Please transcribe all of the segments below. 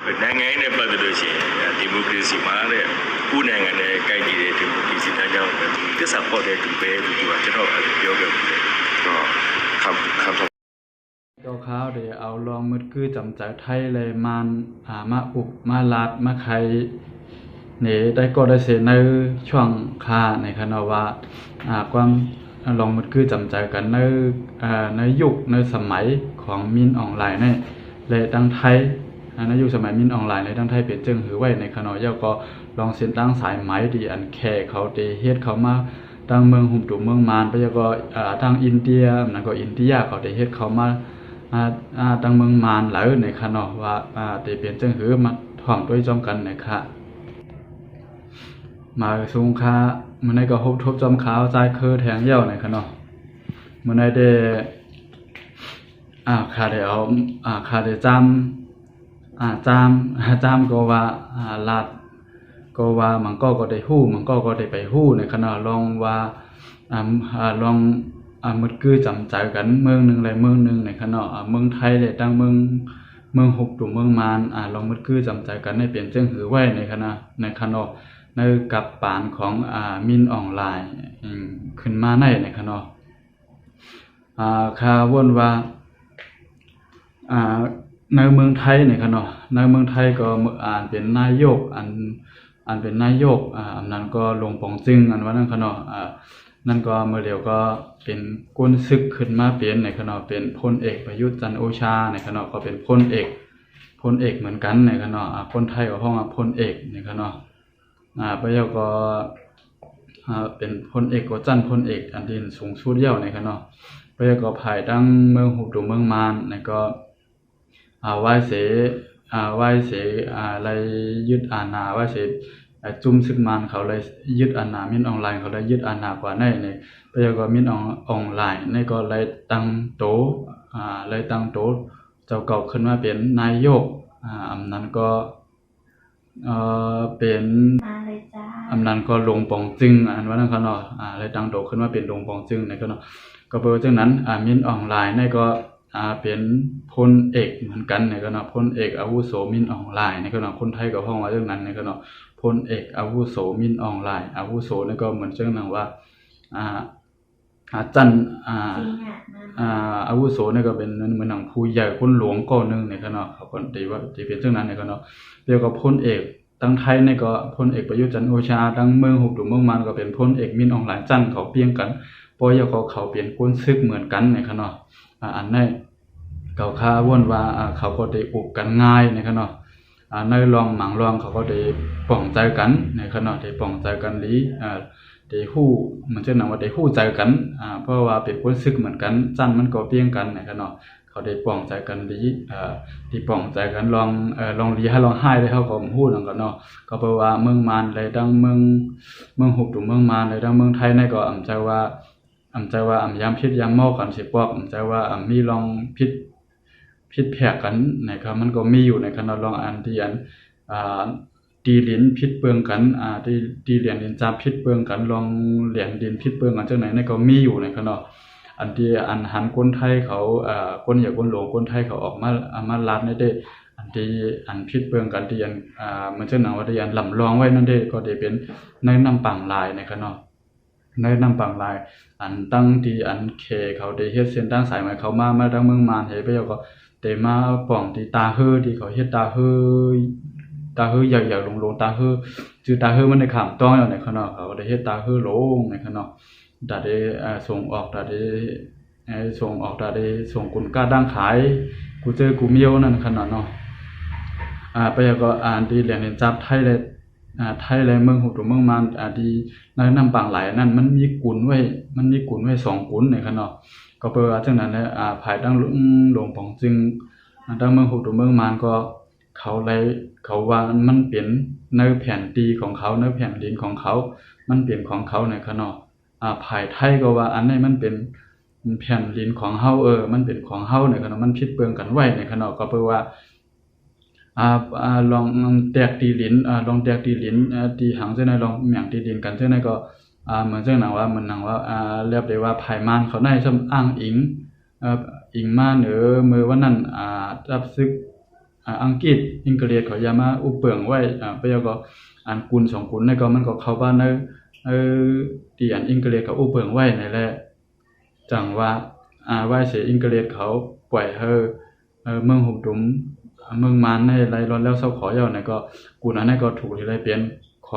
နိုင်ငံရေးနဲ့ပတ်သက်လို့ရှိရင်ဒီမိုကရေစီမှာတဲ့ခုနိုင်ငံနဲ့ကြိုက်နေတဲ့ဒီမိုကရေစီတိုင်းကြောင့်ပဲသစ္စာဖောက်တဲ့သူပဲလို့ကျွန်တော်ပြောခဲ့ပါတယ်တော့คำตัวเขาเดี๋ยวเอาลองมืดคือจำใจไทยเลยมันมาอุบมาลัดมาใครเนี่ยได้ก็ได้เสียในช่วงคาในคณะว่าความลองมืดคือจำใจกันในยุคในสมัยของมินออนไลน์เนี่ยเลยดังไทยในยุคสมัยมินออนไลน์เลยดังไทยเปลี่ยนจึงหือไว้ในคณะเจ้าก็ลองเส้นตั้งสายไหมดีอันแค่เขาเดเฮ็ดเขามาตั้งเมืองหุ่มตุ่มเมืองมารไปแล้วก็ทางอินเดียนั่นก็อินเดียเขาเดเฮ็ดเขามาตั้งเมืองมารหลายในคณะว่าเดเปลี่ยนจึงหือมาถ่อมด้วยจอมกันนะคะมาสูงค่ามันในก็ฮบทบจอมขาวใจคือแทงเยี่ยวในคณะมันในเดคาเดเอาคาเดจำก็ว่าลาดก็ว่ามันก็ได้ฮู้มันก็ได้ไปฮู้ในขณะลองว่าลองมึดคือจำใจกันเมืองนึงอะไรเมืองนึงในขณะเมืองไทยได้ตั้งเมืองหกตุ่มเมืองมารลองมึดคือจำใจกันให้เปลี่ยนเจ้งหือไว้ในขณะในกับปานของมินออนไลน์ขึ้นมาในขณะคาวนว่าในเมืองไทยในขณะในเมืองไทยก็เป็นนายกอันเป็นนายกอันนั้นก็ลงปองจึงอันว่านั่นขณะนั่นก็เมื่อเดียวก็เป็นกุนศึกขึ้นมาเปลี่ยนในขณะเป็นพลเอกประยุทธ์จันทร์โอชาในขณะก็เป็นพลเอกเหมือนกันในขณะคนไทยก็ห้องพลเอกในขณะไปแล้วก็เป็นพลเอกก็จันทร์พลเอกอันที่สูงสุดเยี่ยวในขณะไปแล้วก็ภายดังเมืองหุบตุเมืองมารในก็ไหว้เสอะไรยึดอาณาไหว้เสจุ่มซึกมันเขาเลยยึดอาณามินออนไลน์เขาเลยยึดอาณากว่าในไปแล้วก็มินออนไลน์ในก็เลยตั้งโตเจ้าเก่าขึ้นมาเป็นนายกอันนั้นก็เป็นอันนั้นก็ลงปองจึงอันว่านั่นเขาเนาะเลยตั้งโตขึ้นมาเป็นลงปองจึงในก็เนาะก็เบอร์จังนั้นมินออนไลน์ในก็เป็นพลเอกเหมือนกันในก็เนาะพลเอกอาวุโสมินออนไลน์ในก็เนาะคนไทยก็ห้องว่าเรื่องนั้นในก็เนาะพลเอกอาวุโสมินออนไลน์อาวุโสนี่ก็เหมือนเช่นนั้นว่าจันอาวุโสนี่ก็เป็นเหมือนหนังผู้ใหญ่คนหลวงก้อนนึงในก็เนาะเขาก็ตีว่าที่เป็นเช่นนั้นในก็เนาะเรียกว่าพลเอกตั้งไทยนี่ก็พลเอกประยุทธ์จันทร์โอชาตั้งเมืองหุบตุ่มเมืองมารก็เป็นพลเอกมินออนไลน์จันเขาเปรียงกันปอยเขาเปลี่ยนก้นซึกเหมือนกันในก็เนาะอันนี้เขาคาวนว่าเขาก็ได้อุกกันง่ายในขณะในรองหมังรองเขาก็ได้ป้องใจกันในขณะได้ป้องใจกันหรือได้ฮู้เหมือนเช่นนั้นว่าได้ฮู้ใจกันเพราะว่าเป็นคนซึกเหมือนกันจันมันก็เปรียงกันในขณะเขาได้ป้องใจกันหรือที่ป้องใจกันลองหลีให้ลองให้ได้เขาก็ฮู้นั่นก็เนาะก็เพราะว่าเมืองมารเลยดังเมืองหุบตุ่มเมืองมารเลยดังเมืองไทยในก็อำใจว่ายามพิษยามเมากันสิปอกใจว่ามีลองพิษแผกกันนะครับมันก็มีอยู่ในคณะลองอันที่ตีลิ้นพิษเปลืองกันตีเหรียญดินจามพิษเปลืองกันลองเหรียญดินพิษเปลืองกันจังไหนก็มีอยู่ในคณะอันที่หันคนไทยเขาคนอย่าคนหลวงคนไทยเขาออกมาลัดนั่นเด้อันที่พิษเปลืองกันที่มันจังหนังว่าที่ลำลองไว้นั่นเด้ก็ได้เป็นในน้ำปังลายในคณะในน้ำปังลายตั้งที่เคเขาได้เฮ็ดเส้นตั้งสายไหมเขามาตั้งเมืองมารเฮ็ดไปแล้วก็ได้มาป้องที่ตาฮือที่เขาเฮ็ดตาฮืออยากลงตาฮือชื่อตาฮือมันได้ข้ามต้องอยู่ในข้างนอกเขาได้เฮ็ดตาฮือลงในข้างนอกตาได้ส่งออกตาได้ส่งกุนก้าดังขายกูเจอกูเมียวนั่นขนาดเนาะไปแล้วก็ที่เหรียญเห็นจับไทยและเมืองหุบตุ่มเมืองมารที่ในน้ำปางไหลนั่นมันมีกุนไว้2กุนในขณะก็เปิดจังนั้นแหละภายดังหลวงปองจึงดังเมืองหุบตุ่มเมืองมารก็เขาว่ามันเป็นในแผ่นดินของเขาในแผ่นดินของเขามันเป็นของเขาในขณะภายไทยก็ว่าอันนี้มันเป็นแผ่นดินของเฮามันเป็นของเฮาในขณะมันผิดเปลืองกันไว้ในขณะก็เปิดว่าลองแตกตีลิ้นลองแตกตีลิ้นตีหางเส้นในลองแหม่งตีลิ้นกันเส้นในก็เหมือนเจ้าหนังว่าเรียบได้ว่าภายมารเขาได้ซ้ำอ้างอิงมาเหนือมือว่านั่นรับซึก อังกฤษอังกฤษเขายามาอุเปิงไว้ไปแล้วก็อันกุล2กุลนั่นก็มันก็เข้าบ้านที่อันอังกฤษเขาอุเปิงไว้นั่นแหละจังว่าว่าเสียอังกฤษเขาปล่อยเมืองหุบดุมเมืองมานในไรร้อนแล้วเซาขอยาวนั่นก็กุลอันนั้นก็ถูกที่ได้เปลี่ยนข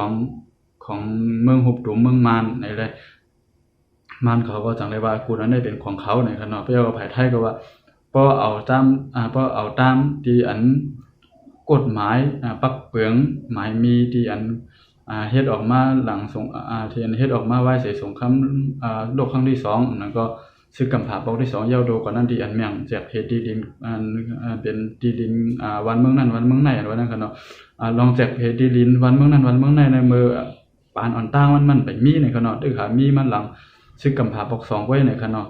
องเมืองหุบดุมเมืองมานนั่นแหละมันเขาก็จังได้ว่ากุลอันนี้เป็นของเขาในคั่นเนาะไปเอาไผไทยก็ว่าบ่เอาตามที่อันกฎหมายปักเปืองหมายมีที่อันเฮ็ดออกมาหลังที่อันเฮ็ดออกมาไว้ใส่สงครามโลกครั้งที่2นั่นก็ศึกกำผาปอกที่2ยาวโดกว่านั้นที่อันเมียงแจกเฮ็ดที่ดินเป็นที่ดินวันเมืองนั้นวันเมืองไหนอันว่านั้นคั่นเนาะลองแจกเฮ็ดที่ดินวันเมืองนั้นวันเมืองไหนในมือปานอ่อนต่างมันไปมีในคั่นเนาะตึกหามีมันหลังศึกกำผาปอก2ไว้ในคั่นเนาะ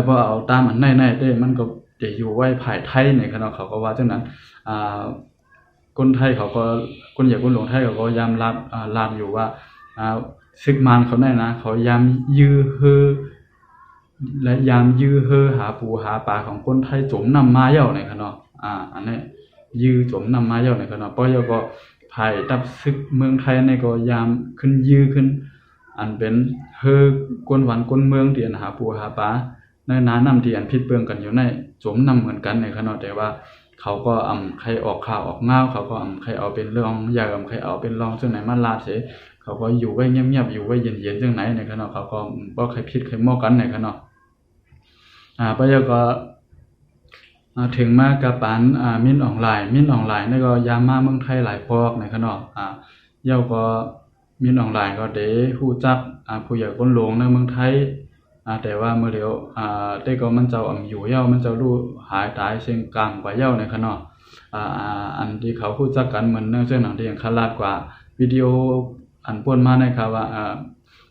พอเอาตามอันไหนๆเด้มันก็จะอยู่ไว้ภายไทยในคั่นเนาะเขาก็ว่าจังนั้นคนไทยเขาก็คนใหญ่คนหลวงไทยเขาก็ยามรับอยู่ว่าศึกมารเขาได้นะเขายามยื้อเฮือและยามยื้อเฮือหาปูหาปลาของคนไทยจมน้ำมาเย้าในคั่นเนาะอันนี้ยื้อจมน้ำมาเย้าในคั่นเนาะเพราะแล้วก็ภายตับศึกเมืองไทยในก็ยามขึ้นยื้อขึ้นอันเป็นเฮือกวนหวันกวนเมืองที่อันหาปูหาปลาในน้ำที่อันพิดเปื้องกันอยู่ในจมน้ำเหมือนกันในคั่นเนาะแต่ว่าเขาก็ใครออกข่าวออกง่าวเขาก็ใครเอาเป็นเรื่องใหญ่ใครเอาเป็นรองจังไหนมาลาดเสเขาก็อยู่ไว้เงียบๆอยู่ไว้เย็นๆจังไหนในคั่นเนาะเขาก็บ่ใครผิดใครม้อกันในคั่นเนาะไปแล้วก็ถึงมากับปานมิ้นออนไลน์นี่ก็ยามมาเมืองไทยหลายพอกในคั่นเนาะเย้าก็มิ้นออนไลน์ก็ได้ฮู้จักผู้ใหญ่คนหลวงในเมืองไทยแต่ว่าเมื่อเดียวได้ก็มันเจ้าอยู่เย้ามันเจ้ารู้หายตายเสียงกลางกว่าเย้าในคั่นเนาะอันที่เขาฮู้จักกันเหมือนเนื่องจากหนังที่ยังคลาดกว่าวิดีโออันป่วนมาในครับว่า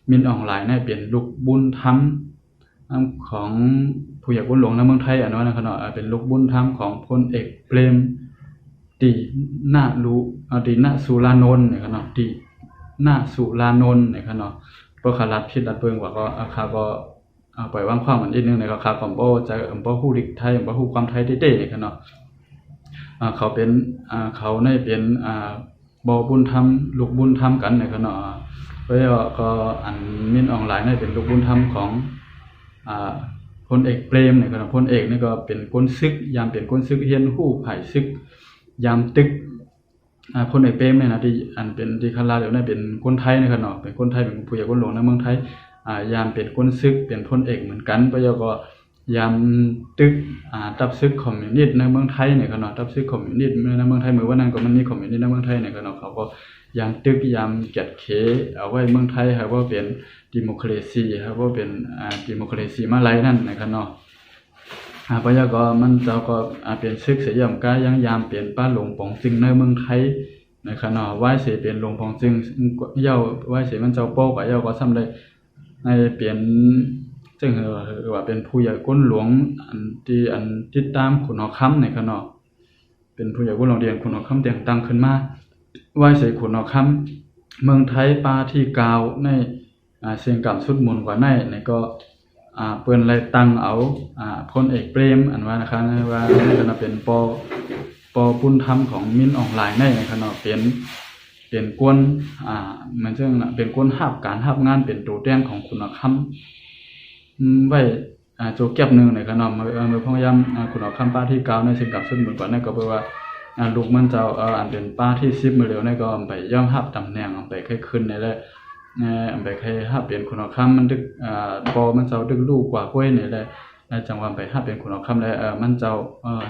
มิ้นออนไลน์นี่เป็นลูกบุญธรรมของผู้ใหญ่คนหลวงในเมืองไทยอันว่าคั่นเนาะเป็นลูกบุญธรรมของพลเอกเปรมติณสุรานนท์ในคั่นเนาะติณสุรานนท์ในคั่นเนาะบ่คลาดผิดลัดเบิ่งว่าก็ก็ปล่อยวางความมันนิดนึงนะครับก็บ่จะบ่ฮู้ดิกไทยบ่ฮู้ความไทยเด้ๆนี่คั่นเนาะเขาเป็นเขาได้เป็นบ่บุญธรรมลูกบุญธรรมกันนี่คั่นเนาะเพราะก็อันมิ้นออนไลน์นี่เป็นลูกบุญธรรมของพลเอกเปรมนี่คั่นเนาะพลเอกนี่ก็เป็นคนศึกยามเป็นคนศึกเฮียนฮู้ไผศึกยามตึกพลเอกเปรมนี่นะที่อันเป็นที่คลาแล้วนี่เป็นคนไทยนี่คั่นเนาะเป็นคนไทยเป็นผู้ใหญ่คนหลวงในเมืองไทยยามเป็นคนศึกเป็นพลเอกเหมือนกันไปแล้วก็ยามตึกตับศึกคอมมิวนิสต์ในเมืองไทยนี่คั่นเนาะตับศึกคอมมิวนิสต์ในเมืองไทยมื้อวันนั้นก็มันมีคอมมิวนิสต์ในเมืองไทยนี่คั่นเนาะเขาก็ยามตึกยามแกดเขเอาไว้เมืองไทยให้ว่าเป็นดิโมคราซีให้ว่าเป็นดิโมคราซีมาลัยนั่นนี่คั่นเนาะไปแล้วก็มันเจ้าก็เป็นศึกเสียยามกายังยามเป็นป้าหลวงปองซิงในเมืองไทยในคั่นเนาะไว้สิเป็นหลวงปองซิงเย้าไว้สิมันเจ้าโป้ก็เย้าก็ซ้ำได้ในเปลี่ยนซึ่งว่าเป็นผู้ใหญ่ก้นหลวงที่ติดตามขุนหอค่ำในคั่นเนาะเป็นผู้ใหญ่ก้นหลวงเรียนขุนหอค่ำแต่งตั้งขึ้นมาไว้ใส่ขุนหอค่ำเมืองไทยปาที่กาวในเสียงกำสุดมนกว่าในก็เปิ้นเลยตั้งเอาพลเอกเปรมอันว่านะครับว่านั่นเป็นปบุญธรรมของมิ้นออนไลน์ในคั่นเนาะเป็นกวนมันซึ่งเป็นกวนรับการรับงานเป็นตัวแทนของขุนหอค่ำไว้โจเก็บนึงในคั่นเนาะมือพยายามขุนหอค่ำปาที่กาวในเสียงกำสุดมนกว่านั่นก็แปลว่าลูกมันเจ้าอันเป็นป้าที่10มื้อแล้วนี่ก็ไปย่อมรับตำแหน่งไปค่อยขึ้นนี่แหละไปค่อยรับเป็นขุนหอค่ำมันดึกพอมันเจ้าดึกลูกกว่าก้วยนี่แหละจังว่าไปรับเป็นขุนหอค่ำแล้วมันเจ้า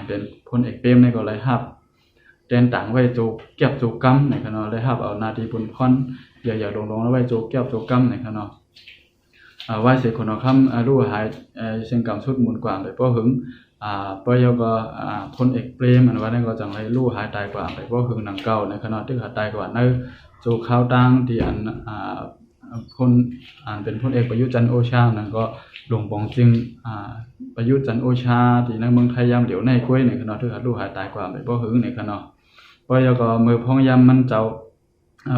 เป็นพลเอกเปรมนี่ก็เลยรับแดนต่างไว้โจเก็บโจกำในคั่นเนาะเลยรับเอาหน้าที่บุญพรอย่าลงๆแล้วไว้โจเก็บโจกำในคั่นเนาะไว้สิขุนหอค่ำรู้หายเสียงกำสุดมูลกว่าไปบ่หึงปยก็พลเอกเปรมอันว่านั่นก็จังไรรู้หายตายกว่าไปบ่หึงหนังเก่าในขณะที่หายตายกว่าในสู่ข่าวต่างที่เป็นพลเอกประยุทธ์จันทร์โอชานั่นก็หลวงปองจึงประยุทธ์จันทร์โอชาที่ในเมืองไทยยามเหลียวในกล้วยในขณะที่รู้หายตายกว่าไปบ่หึงในขณะปยก็มือพ้องยามมันเจ้า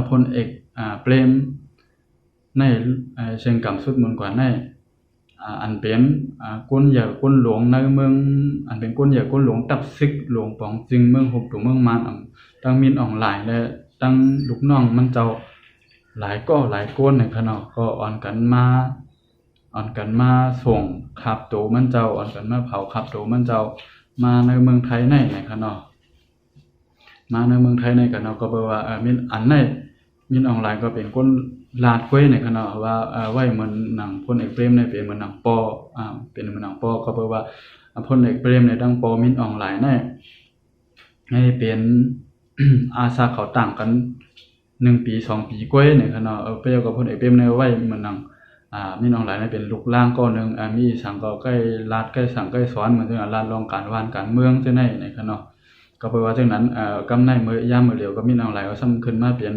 พลเอกเปรมในเชิงกำสุดมูลกว่าใน อันเป็นกวนใหญ่กวนหลวงในเมืองอันเป็นกวนใหญ่กวนหลวงตับซึกหลวงปองจึงเมืองหกตัวเมืองมานตั้งมินออนไลน์และตั้งลูกน้องมันเจ้าหลายกวนในขณะก็อ่อนกันมาส่งขับตัวมันเจ้าอ่อนกันมาเผาขับตัวมันเจ้ามาในเมืองไทยในขณะมาในเมืองไทยในขณะก็แปลว่ามินอันในมินออนไลน์ก็เป็นคนลาดกล้วยในขณะว่าไว้เหมือนหนังพลเอกเปรมในเป็นเหมือนหนังปอเป็นเหมือนหนังปอก็แปลว่าพลเอกเปรมในดังปอมินออนไลน์ในให้เป็น อาสาเขาต่างกัน1ปี2ปีกล้วยในขณะเปรียบกับพลเอกเปรมในไว้เหมือนหนังมินออนไลน์ในเป็นลูกล่างก้อนนึงมีสังก็ใกล้ลาดใกล้สั่งใกล้สอนเหมือนจังลาดรองการวานการเมืองจังได๋ในขณะก็แปลว่าจังนั้นกำในมื้อยามมื้อเหลียวก็มินออนไลน์ก็ซ้ำขึ้นมาเป็น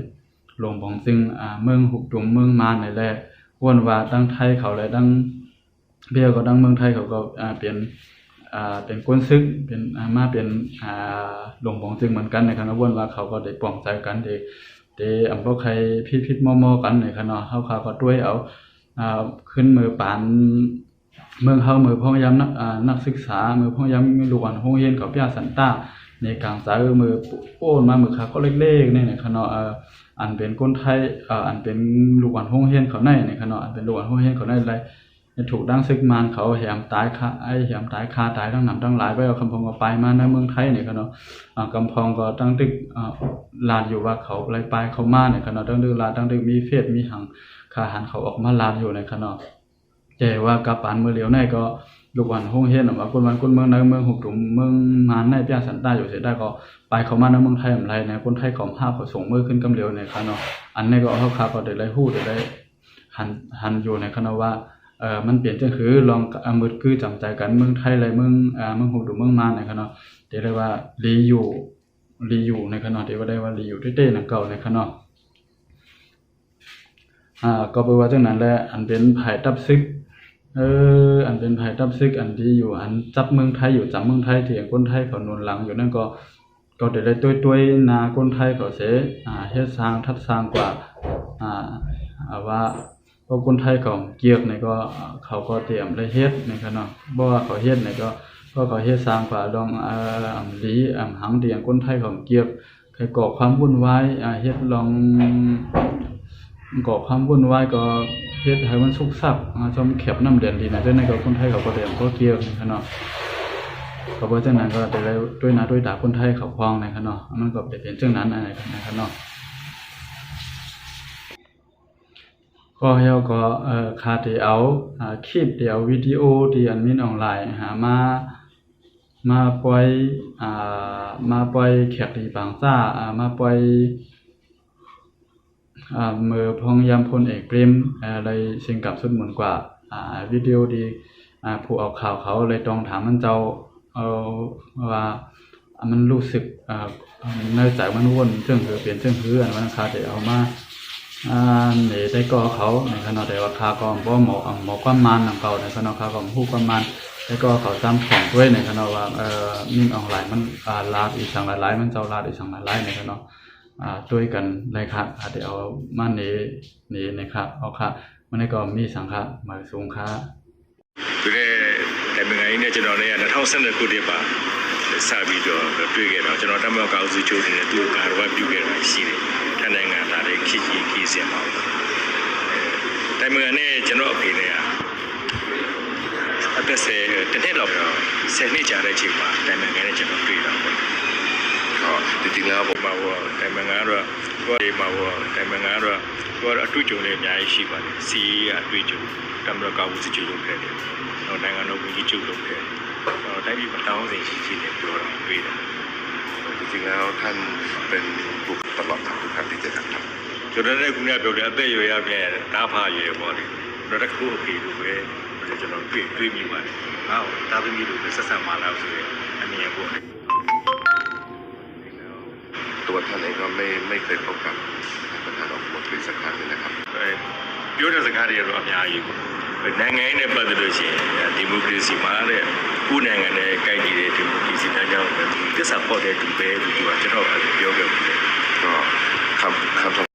หลวงปองซึ่งเมืองหุบตุมเมืองมานนี่แหละวนว่าดังไทยเขาและดังเบียก็ดังเมืองไทยเขาก็เป็นกวนซึกเป็นมาเป็นหลวงปองซึ่งเหมือนกันในคณะวนว่าเขาก็ได้ปองใจกันได้บ่ใครพิษๆมอๆกันในคณะเฮาก็ด้วยเอาขึ้นมือปานเมืองเฮามือพยายามนักศึกษามือพยายามลูกอันโรงเรียนเขาพิยาสันตาในกลางสายมือโอนมามือขาก็เล็กๆในคณะอันเป็นคนไทยอันเป็นลูกอันโรงเรียนเขาในคณะอันเป็นลูกอันโรงเรียนเขาในไรถูกดังซึกมานเขาแหมตายแหมตายคาตายทั้งนำทั้งหลายไปเอาคำพองก็ไปมาในเมืองไทยในคณะกำพองก็ตั้งตึกลาดอยู่ว่าเขาไรไปเขามาในคณะตั้งตึกลาดตั้งตึกมีเฟซมีหังคาหันเขาออกมาลาดอยู่ในคณะแต่ว่ากับปานมือเหลียวในก็ลูกวันโรงเรียนว่าคนเมืองในเมืองหุบตุมเมืองมานในพิยาสันตาอยู่เสียได้ก็ไปเขามาในเมืองไทยอะไรในคนไทยของห้าเขาส่งมือขึ้นกำเหลียวในคณะอันนี้ก็เขาก็ได้ฮู้ได้หันอยู่ในคณะว่ามันเปลี่ยนจังคือลองมืดคือจำใจกันเมืองไทยและเมืองหุบตุมเมืองมานในคณะได้เลยว่าลีอยู่ในคณะที่ว่าได้ว่าลีอยู่เต้ๆนั่นเก่าในคณะก็แปลว่าจังนั้นแหละอันเป็นไผตับซึกอันเป็นไผตับซึกอันที่อยู่อันจับเมืองไทยอยู่จับเมืองไทยที่คนไทยเขาหนุนหลังอยู่นั่นก็ได้ต้วยนาคนไทยเขาเสเฮ็ดสร้างทับสร้างกว่าว่าเพราะคนไทยเขาเกียกนี่ก็เขาก็เตรียมได้เฮ็ดนี่คั่นเนาะบ่ว่าเขาเฮ็ดนี่ก็เขาเฮ็ดสร้างกว่าดองลีหังเดียงคนไทยเขาเกียกใครก่อความวุ่นวายเฮ็ดลองก่อความวุ่นวายก็เฮ็ดให้มันสุกซับจอมแคบน้ำเดือนดีนะจังนั้นก็คนไทยเขาก็เตรียมก็เกียกนี่คั่นเนาะก็บ่จังนั้นก็ได้ด้วยหน้าด้วยตาคนไทยเขาพองในคั่นเนาะมันก็เป็นจังนั้นนะครับเนาะก็เฮาก็คาที่เอาคลิปที่เอาวิดีโอที่อันมินออนไลน์หามาปล่อยแขกที่บางซ่ามาปล่อยมือพองยามพลเอกเปรมอะไรสิ่งกับสุดหมุนกว่าวิดีโอดีผู้เอาข่าวเขาเลยต้องถามมันเจ้าว่ามันรู้สึกในใจมันวนเรื่องเปลี่ยนเรื่องอันนั้นคาที่เอามานี่ได้ก็เขาในขณะแต่ว่าคาก็บ่หมอความมันนำเก่าในขณะคาก็ฮู้ความมันแล้วก็เขาตามของด้วยในขณะว่ามิ่งออนไลน์มันลาดอีกสังหลายมันเจ้าลาดอีกสังหลายในขณะด้วยกันเลยครับเดี๋ยวเอามานี่นะครับเอาค่ะมันก็มีสังฆะมาสูงค่ะဒီနေ့တိုင်ပင်ကြီးနဲ့ကျွန်တော်လည်း2012ခုနှစ်ပါစပြီးတော့တွေ့ခဲ့တော့ကျွန်တော်တမန်ကောက်စုချိုးနေတဲ့သူကာရဝပြုခဲ့တာရှိတယ်။ထိုင်နိုင်ငံသားတွေခိစင်ပါဘူး။တိုင်ပင်နဲ့ကျွန်တော်အဖေနဲ့အသက်10နှစ်လောက်10နှစ်ကြာတဲ့အချိန်မှာတိုင်ပင်နဲ့ကျွန်တော်တွေ့တာပေါ့။ဟောဒီတင်လာပေါ်မှာတိုင်ပင်ကတော့ကိုယ်မှာတိုင်ပင်ကတော့ကိုယ်အတွေ့အကြုံလည်းအများကြီးရှိပါတယ်။စီးအတွေ့အကြုံတမန်ကောက်စုချိုးလုပ်ခဲ့တယ်။တော့နိုင်ငံတော်ဝန်ကြီးချုပ်လုပ်ခဲ့တယ်။တိုင်းပြည်မှာတောင်းစီရှိတယ်ပြောတာတွေ့တယ်จริงๆแล้วท่านเป็นบุคคลตลอดทางทุกครั้งที่เจอกันครับကျွန်တော်လည်းခုနပြောတဲ့အသက်ရွယ်ရပြန်တားဖာရွယ်ပေါ့လေတော့တစ်ခုအဖေလိုပဲကျွန်တော်တွေ့မိပါတယ်ဟောတာသမီးလိုပဲဆက်ဆံมาแล้วဆိုရင်အမြင်ပေါ့လေตัวท่านเองก็ไม่เคยพบกับประธานองค์การสักครั้งเลยนะครับပြောတဲ့စကားတွေတော့အများကြီးပေါ့နိုင်ငံရေးနဲ့ပတ်သက်လို့ရှိရင်ဒီမိုကရေစီမှာတဲ့ခုနိုင်ငံနဲ့ကိုက်ညီတဲ့ဒီမိုကရေစီတန်းကြောင်းပဲသစ္စာပေါ်တဲ့သူပဲလို့ကျွန်တော်ပြောခဲ့ပါတယ်ก็คำ